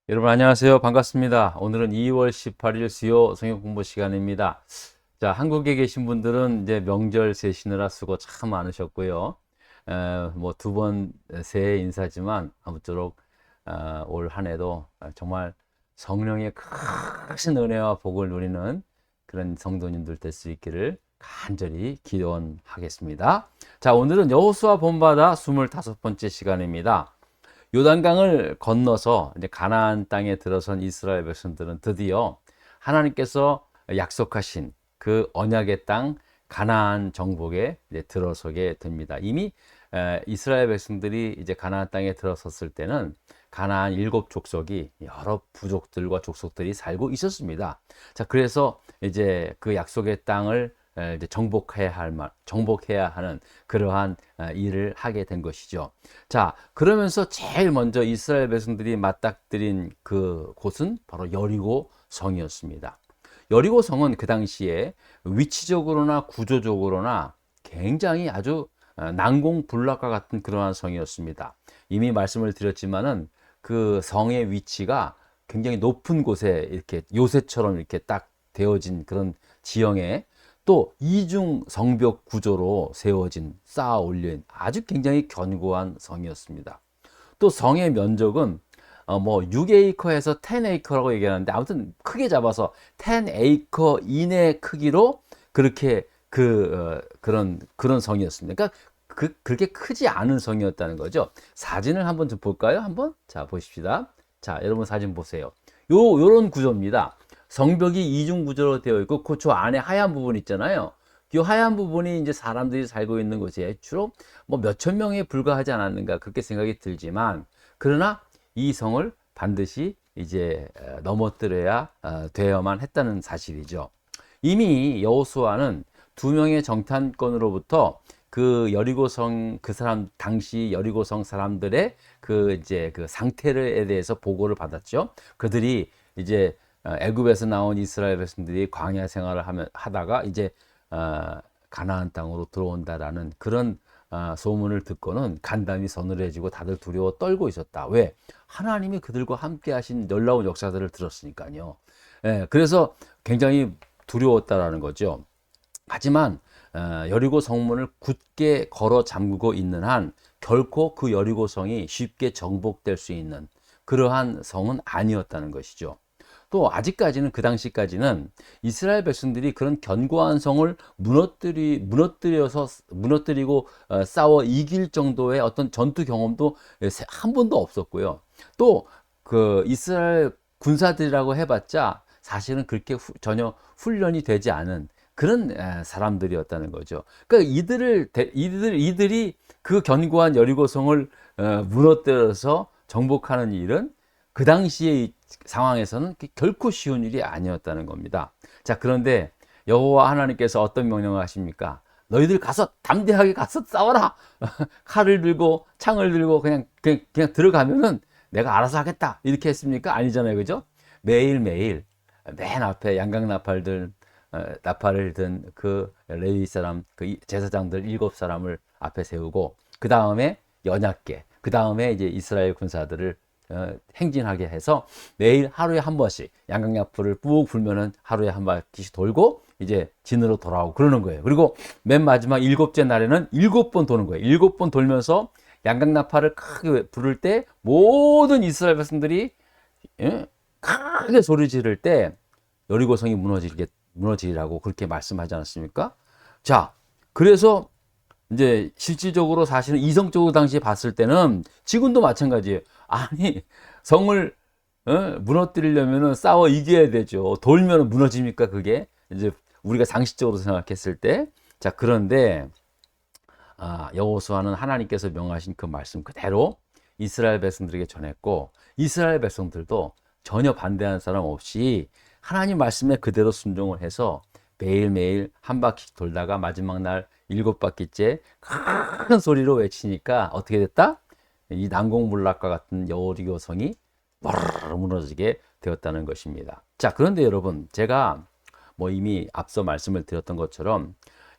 여러분 안녕하세요. 반갑습니다. 오늘은 2월 18일 수요 성경 공부 시간입니다. 자, 한국에 계신 분들은 이제 명절 세시느라 수고 참 많으셨고요. 뭐 두 번 새해 인사지만 아무쪼록 올 한 해도 정말 성령의 크신 은혜와 복을 누리는 그런 성도님들 될 수 있기를 간절히 기원하겠습니다. 자, 오늘은 여호수아 본받아 25번째 시간입니다. 요단강을 건너서 이제 가나안 땅에 들어선 이스라엘 백성들은 드디어 하나님께서 약속하신 그 언약의 땅 가나안 정복에 이제 들어서게 됩니다. 이미 이스라엘 백성들이 이제 가나안 땅에 들어섰을 때는 가나안 일곱 족속이 여러 부족들과 족속들이 살고 있었습니다. 자, 그래서 이제 그 약속의 땅을 이제 정복해야 하는 그러한 일을 하게 된 것이죠. 자, 그러면서 제일 먼저 이스라엘 백성들이 맞닥뜨린 그 곳은 바로 여리고 성이었습니다. 여리고 성은 그 당시에 위치적으로나 구조적으로나 굉장히 아주 난공불락과 같은 그러한 성이었습니다. 이미 말씀을 드렸지만은 그 성의 위치가 굉장히 높은 곳에 이렇게 요새처럼 이렇게 딱 되어진 그런 지형에 또 이중 성벽 구조로 세워진 쌓아 올린 아주 굉장히 견고한 성이었습니다. 또 성의 면적은 뭐 6에이커에서 10에이커라고 얘기하는데 아무튼 크게 잡아서 10에이커 이내 크기로 그렇게 그런 성이었습니다. 그러니까 그렇게 크지 않은 성이었다는 거죠. 사진을 한번 좀 볼까요? 한번 자 보십시다. 자, 여러분 사진 보세요. 요런 구조입니다. 성벽이 이중 구조로 되어 있고 그 저 안에 하얀 부분 있잖아요. 이 하얀 부분이 이제 사람들이 살고 있는 곳이에요. 주로 뭐 몇천 명에 불과하지 않았는가 그렇게 생각이 들지만 그러나 이 성을 반드시 이제 넘어뜨려야 되어야만 했다는 사실이죠. 이미 여호수아는 두 명의 정탐꾼으로부터 그 여리고성 그 사람 당시 여리고성 사람들의 그 이제 그 상태에 대해서 보고를 받았죠. 그들이 이제 애굽에서 나온 이스라엘 백성들이 광야 생활을 하다가 이제 가나안 땅으로 들어온다라는 그런 소문을 듣고는 간담이 서늘해지고 다들 두려워 떨고 있었다. 왜? 하나님이 그들과 함께 하신 놀라운 역사들을 들었으니까요. 예, 그래서 굉장히 두려웠다라는 거죠. 하지만 여리고 성문을 굳게 걸어 잠그고 있는 한 결코 그 여리고 성이 쉽게 정복될 수 있는 그러한 성은 아니었다는 것이죠. 또 아직까지는 그 당시까지는 이스라엘 백성들이 그런 견고한 성을 무너뜨리고 싸워 이길 정도의 어떤 전투 경험도 한 번도 없었고요. 또 그 이스라엘 군사들이라고 해봤자 사실은 그렇게 전혀 훈련이 되지 않은 그런 사람들이었다는 거죠. 그러니까 이들이 그 견고한 여리고성을 무너뜨려서 정복하는 일은 그 당시의 상황에서는 결코 쉬운 일이 아니었다는 겁니다. 자, 그런데 여호와 하나님께서 어떤 명령을 하십니까? 너희들 가서 담대하게 가서 싸워라. 칼을 들고 창을 들고 그냥 들어가면은 내가 알아서 하겠다. 이렇게 했습니까? 아니잖아요. 그죠? 매일매일 맨 앞에 양각 나팔을 든 그 레위 사람, 그 제사장들 7사람을 앞에 세우고 그 다음에 연약계, 그 다음에 이제 이스라엘 군사들을 행진하게 해서 매일 하루에 한 번씩 양각야풀을 꾹 불면은 하루에 한 바퀴씩 돌고 이제 진으로 돌아오고 그러는 거예요. 그리고 맨 마지막 7째 날에는 7번 도는 거예요. 7번 돌면서 양각나팔을 크게 부를 때 모든 이스라엘 백성들이 크게 소리 지를 때 여리고성이 무너지리라고 그렇게 말씀하지 않았습니까? 자, 그래서 이제 실질적으로 사실은 이성적으로 당시에 봤을 때는 지금도 마찬가지예요. 아니, 성을 무너뜨리려면 싸워 이겨야 되죠. 돌면 무너집니까, 그게? 이제 우리가 상식적으로 생각했을 때. 자, 그런데 여호수아는 하나님께서 명하신 그 말씀 그대로 이스라엘 백성들에게 전했고 이스라엘 백성들도 전혀 반대하는 사람 없이 하나님 말씀에 그대로 순종을 해서 매일매일 한 바퀴 돌다가 마지막 날 7바퀴째 큰 소리로 외치니까 어떻게 됐다? 이 난공불락과 같은 여리고성이 무너지게 되었다는 것입니다. 자, 그런데 여러분, 제가 뭐 이미 앞서 말씀을 드렸던 것처럼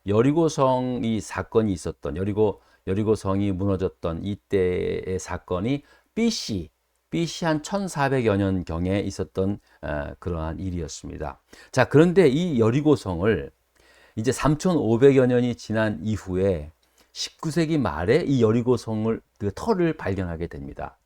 여리고성이 사건이 있었던 여리고성이 무너졌던 이때의 사건이 BC BC 한 1400여 년경에 있었던 그러한 일이었습니다. 자, 그런데 이 여리고성을 이제 3500여 년이 지난 이후에 19세기 말에 이 여리고성을 그 터를 발견하게 됩니다.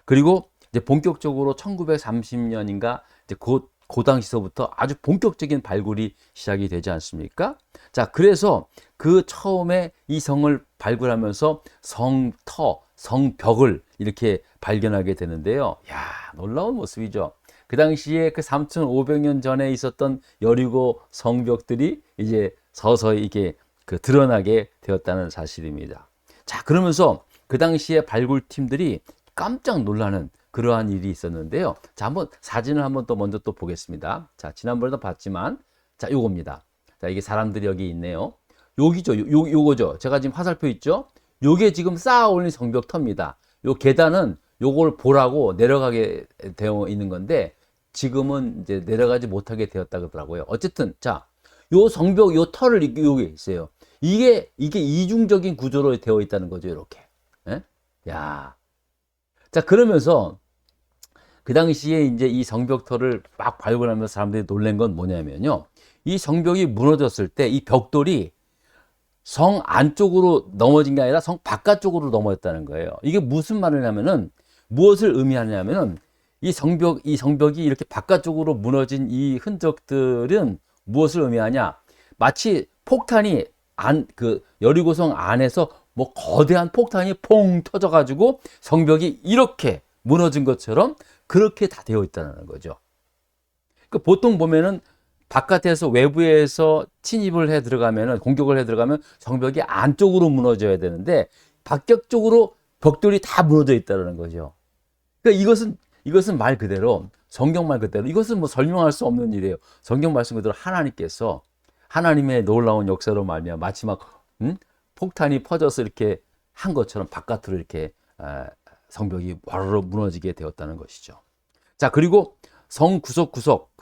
그리고 이제 본격적으로 1930년인가 이제 그 당시서부터 아주 본격적인 발굴이 시작이 되지 않습니까? 자, 그래서 그 처음에 이 성을 발굴하면서 성터, 성벽을 이렇게 발견하게 되는데요. 야, 놀라운 모습이죠. 그 당시에 그 3,500년 전에 있었던 여리고 성벽들이 이제 서서히 이게 그 드러나게 되었다는 사실입니다. 자, 그러면서 그 당시에 발굴팀들이 깜짝 놀라는 그러한 일이 있었는데요. 자, 한번 사진을 한번 또 먼저 또 보겠습니다. 자, 지난번에도 봤지만, 자, 요겁니다. 자, 이게 사람들이 여기 있네요. 여기죠. 요거죠. 제가 지금 화살표 있죠? 요게 지금 쌓아 올린 성벽터입니다. 요 계단은 요걸 보라고 내려가게 되어 있는 건데, 지금은 이제 내려가지 못하게 되었다 그러더라고요. 어쨌든, 자, 요 성벽, 요 터를 여기 있어요. 이게 이중적인 구조로 되어 있다는 거죠. 이렇게. 예? 야. 자, 그러면서 그 당시에 이제 이 성벽터를 막 발굴하면서 사람들이 놀란 건 뭐냐면요. 이 성벽이 무너졌을 때 이 벽돌이 성 안쪽으로 넘어진 게 아니라 성 바깥쪽으로 넘어졌다는 거예요. 이게 무슨 말을 하면은, 무엇을 의미하냐면은, 이 성벽이 이렇게 바깥쪽으로 무너진 이 흔적들은 무엇을 의미하냐? 마치 폭탄이 그 여리고성 안에서 뭐 거대한 폭탄이 퐁 터져가지고 성벽이 이렇게 무너진 것처럼 그렇게 다 되어 있다는 거죠. 그 보통 보면은 바깥에서 외부에서 침입을 해 들어가면은, 공격을 해 들어가면 성벽이 안쪽으로 무너져야 되는데 바깥쪽으로 벽돌이 다 무너져 있다는 거죠. 그러니까 이것은 말 그대로, 성경 말 그대로, 이것은 뭐 설명할 수 없는 일이에요. 성경 말씀 그대로 하나님께서 하나님의 놀라운 역사로 말미암아 마치 막 폭탄이 퍼져서 이렇게 한 것처럼 바깥으로 이렇게 성벽이 와르르 무너지게 되었다는 것이죠. 자, 그리고 성 구석구석,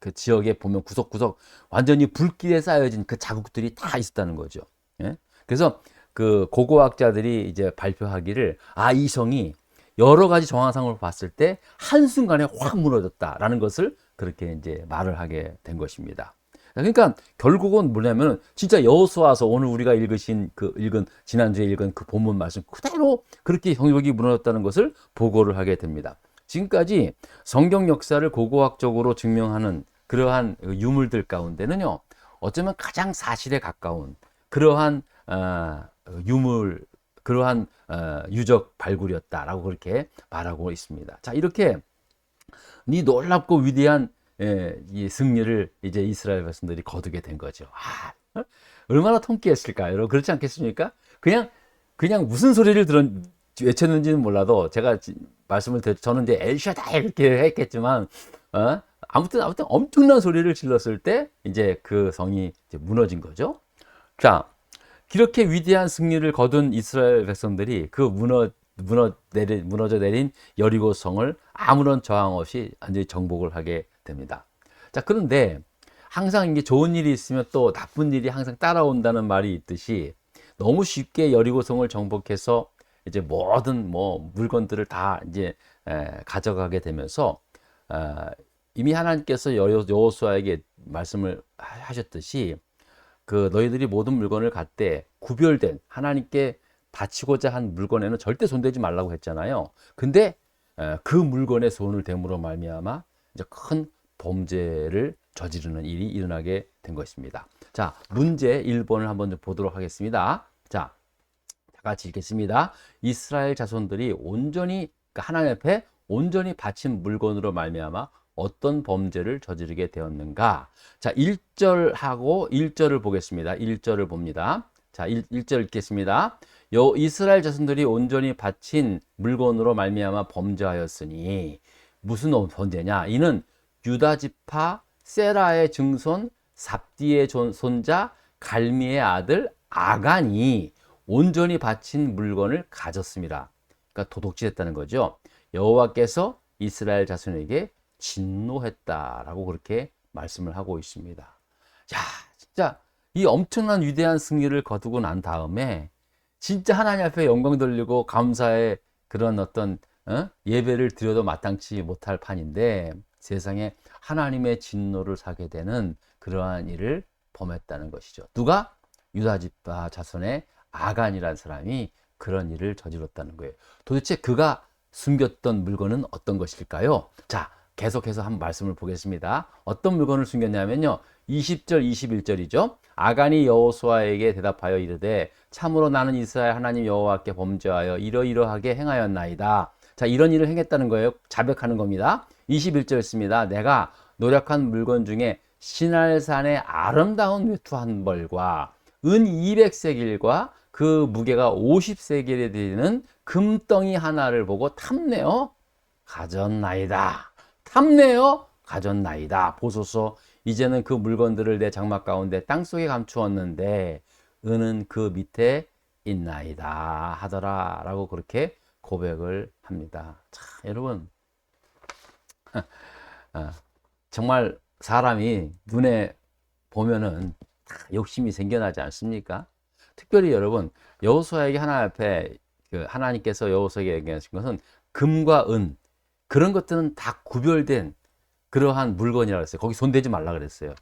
그 지역에 보면 구석구석 완전히 불길에 쌓여진 그 자국들이 다 있었다는 거죠. 예? 그래서 그 고고학자들이 이제 발표하기를, 이 성이 여러 가지 정황상으로 봤을 때 한순간에 확 무너졌다라는 것을 그렇게 이제 말을 하게 된 것입니다. 그러니까 결국은 뭐냐면, 진짜 여호수아서 오늘 우리가 지난주에 읽은 그 본문 말씀 그대로 그렇게 성벽이 무너졌다는 것을 보고를 하게 됩니다. 지금까지 성경 역사를 고고학적으로 증명하는 그러한 유물들 가운데는요, 어쩌면 가장 사실에 가까운 그러한 그러한 유적 발굴이었다라고 그렇게 말하고 있습니다. 자, 이렇게 이 놀랍고 위대한 이 승리를 이제 이스라엘 백성들이 거두게 된 거죠. 얼마나 통쾌했을까요? 여러분, 그렇지 않겠습니까? 그냥 무슨 소리를 외쳤는지는 몰라도, 제가 말씀을 저는 이제 엘샤다 이렇게 했겠지만, 아무튼 엄청난 소리를 질렀을 때 이제 그 성이 이제 무너진 거죠. 자, 그렇게 위대한 승리를 거둔 이스라엘 백성들이 그 무너져 내린 여리고 성을 아무런 저항 없이 완전히 정복을 하게 됩니다. 자, 그런데 항상 이게 좋은 일이 있으면 또 나쁜 일이 항상 따라온다는 말이 있듯이, 너무 쉽게 여리고 성을 정복해서 이제 모든 물건들을 다 이제 가져가게 되면서, 이미 하나님께서 여호수아에게 말씀을 하셨듯이, 그 너희들이 모든 물건을 갖되 구별된 하나님께 바치고자 한 물건에는 절대 손대지 말라고 했잖아요. 근데 그 물건에 손을 댐으로 말미암아 이제 큰 범죄를 저지르는 일이 일어나게 된 것입니다. 자, 문제 1번을 한번 보도록 하겠습니다. 자, 다 같이 읽겠습니다. 이스라엘 자손들이 온전히, 그러니까 하나님 앞에 온전히 바친 물건으로 말미암아 어떤 범죄를 저지르게 되었는가? 자, 1절하고 1절을 보겠습니다. 1절을 봅니다. 자, 1절 읽겠습니다. 이스라엘 자손들이 온전히 바친 물건으로 말미암아 범죄하였으니, 무슨 범죄냐? 이는 유다 지파 세라의 증손 삽디의 손자 갈미의 아들 아간이 온전히 바친 물건을 가졌습니다. 그러니까 도둑질했다는 거죠. 여호와께서 이스라엘 자손에게 진노했다라고 그렇게 말씀을 하고 있습니다. 자, 진짜 이 엄청난 위대한 승리를 거두고 난 다음에 진짜 하나님 앞에 영광 돌리고 감사의 그런 어떤 예배를 드려도 마땅치 못할 판인데 세상에 하나님의 진노를 사게 되는 그러한 일을 범했다는 것이죠. 누가? 유다 지파 자손의 아간이라는 사람이 그런 일을 저질렀다는 거예요. 도대체 그가 숨겼던 물건은 어떤 것일까요? 자, 계속해서 한 말씀을 보겠습니다. 어떤 물건을 숨겼냐면요. 20절, 21절이죠. 아간이 여호수아에게 대답하여 이르되 참으로 나는 이스라엘 하나님 여호와께 범죄하여 이러이러하게 행하였나이다. 자, 이런 일을 행했다는 거예요. 자백하는 겁니다. 21절입니다. 내가 노력한 물건 중에 시날산의 아름다운 외투 한 벌과 은 200세겔과 그 무게가 50세겔에 되는 금덩이 하나를 보고 탐내어 가졌나이다. 탐내어 가졌나이다. 보소서, 이제는 그 물건들을 내 장막 가운데 땅속에 감추었는데 은은 그 밑에 있나이다 하더라 라고 그렇게 고백을 합니다. 자, 여러분, 정말 사람이 눈에 보면은 다 욕심이 생겨나지 않습니까? 특별히 여러분, 여호수아에게 하나님 앞에 하나님께서 여호수아에게 얘기하신 것은 금과 은, 그런 것들은 다 구별된 그러한 물건이라고 했어요. 거기 손대지 말라 그랬어요.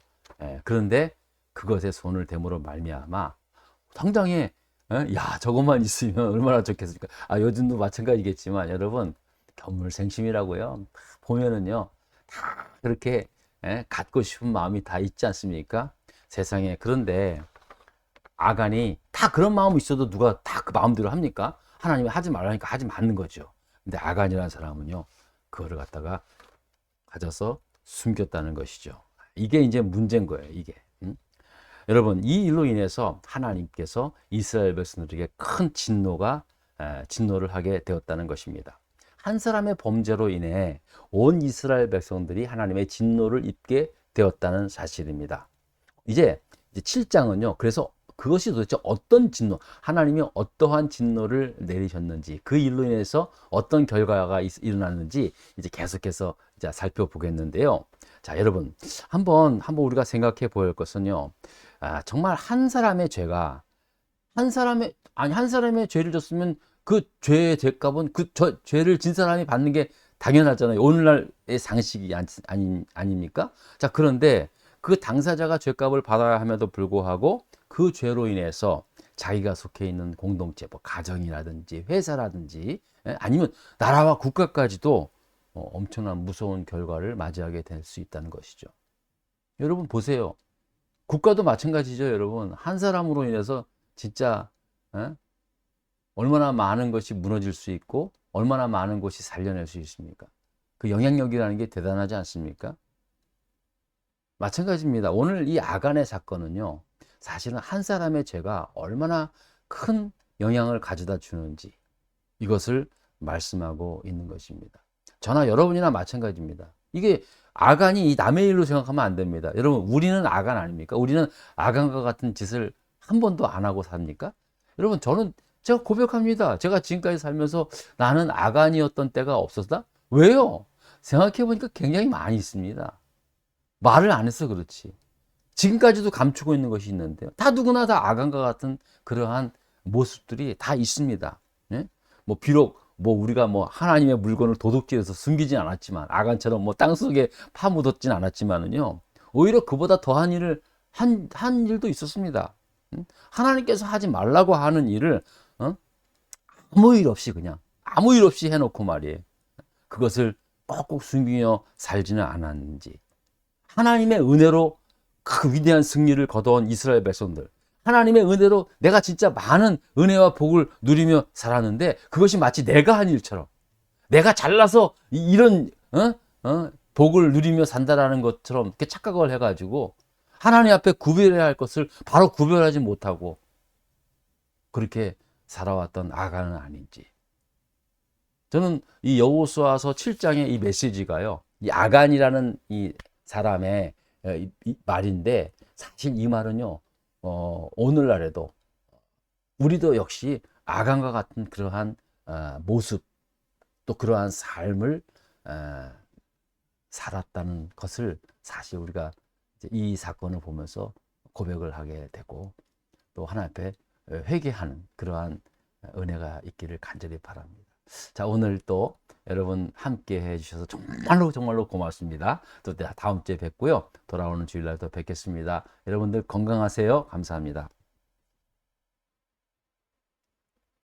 그런데 그것에 손을 대므로 말미암아 상당히, 야, 저것만 있으면 얼마나 좋겠습니까? 요즘도 마찬가지겠지만 여러분, 견물생심이라고요. 보면은요, 다 그렇게 갖고 싶은 마음이 다 있지 않습니까? 세상에. 그런데 아간이 다 그런 마음이 있어도 누가 다 그 마음대로 합니까? 하나님이 하지 말라니까 하지 않는 거죠. 근데 아간이라는 사람은요, 그거를 갖다가 가져서 숨겼다는 것이죠. 이게 이제 문제인 거예요, 이게. 여러분, 이 일로 인해서 하나님께서 이스라엘 백성들에게 큰 진노를 하게 되었다는 것입니다. 한 사람의 범죄로 인해 온 이스라엘 백성들이 하나님의 진노를 입게 되었다는 사실입니다. 이제 7장은요, 그래서 그것이 도대체 어떤 진노, 하나님이 어떠한 진노를 내리셨는지, 그 일로 인해서 어떤 결과가 일어났는지 이제 계속해서 이제 살펴보겠는데요. 자, 여러분, 한번 우리가 생각해 볼 것은요, 정말 한 사람의 죄가 한 사람의 죄를 졌으면 그 죄의 대값은 죄를 진 사람이 받는 게 당연하잖아요. 오늘날의 상식이 아닙니까? 자, 그런데 그 당사자가 죄값을 받아야 함에도 불구하고 그 죄로 인해서 자기가 속해 있는 공동체, 뭐 가정이라든지 회사라든지, 아니면 나라와 국가까지도 엄청난 무서운 결과를 맞이하게 될 수 있다는 것이죠. 여러분 보세요. 국가도 마찬가지죠, 여러분. 한 사람으로 인해서 진짜 얼마나 많은 것이 무너질 수 있고 얼마나 많은 것이 살려낼 수 있습니까? 그 영향력이라는 게 대단하지 않습니까? 마찬가지입니다. 오늘 이 아간의 사건은요, 사실은 한 사람의 죄가 얼마나 큰 영향을 가져다 주는지 이것을 말씀하고 있는 것입니다. 저나 여러분이나 마찬가지입니다. 이게 아간이 이 남의 일로 생각하면 안 됩니다. 여러분, 우리는 아간 아닙니까? 우리는 아간과 같은 짓을 한 번도 안 하고 삽니까? 여러분, 제가 고백합니다. 제가 지금까지 살면서 나는 아간이었던 때가 없었다? 왜요? 생각해 보니까 굉장히 많이 있습니다. 말을 안 해서 그렇지. 지금까지도 감추고 있는 것이 있는데요. 다 누구나 다 아간과 같은 그러한 모습들이 다 있습니다. 예? 뭐 비록 우리가 하나님의 물건을 도둑질해서 숨기진 않았지만, 아간처럼 땅속에 파묻었진 않았지만은요, 오히려 그보다 더한 일을 한 일도 있었습니다. 하나님께서 하지 말라고 하는 일을 아무 일 없이 그냥 아무 일 없이 해놓고 말이에요. 그것을 꼭꼭 숨기며 살지는 않았는지. 하나님의 은혜로 그 위대한 승리를 거둬온 이스라엘 백성들, 하나님의 은혜로 내가 진짜 많은 은혜와 복을 누리며 살았는데 그것이 마치 내가 한 일처럼, 내가 잘나서 이런 복을 누리며 산다라는 것처럼 이렇게 착각을 해가지고 하나님 앞에 구별해야 할 것을 바로 구별하지 못하고 그렇게 살아왔던 아간은 아닌지. 저는 이 여호수아서 7장의 이 메시지가요, 이 아간이라는 이 사람의 이 말인데, 사실 이 말은요, 오늘날에도 우리도 역시 아간과 같은 그러한 모습, 또 그러한 삶을 살았다는 것을 사실 우리가 이 사건을 보면서 고백을 하게 되고, 또 하나님 앞에 회개하는 그러한 은혜가 있기를 간절히 바랍니다. 자, 오늘 또 여러분 함께 해주셔서 정말로 정말로 고맙습니다. 또 다음 주에 뵙고요. 돌아오는 주일날 또 뵙겠습니다. 여러분들 건강하세요. 감사합니다.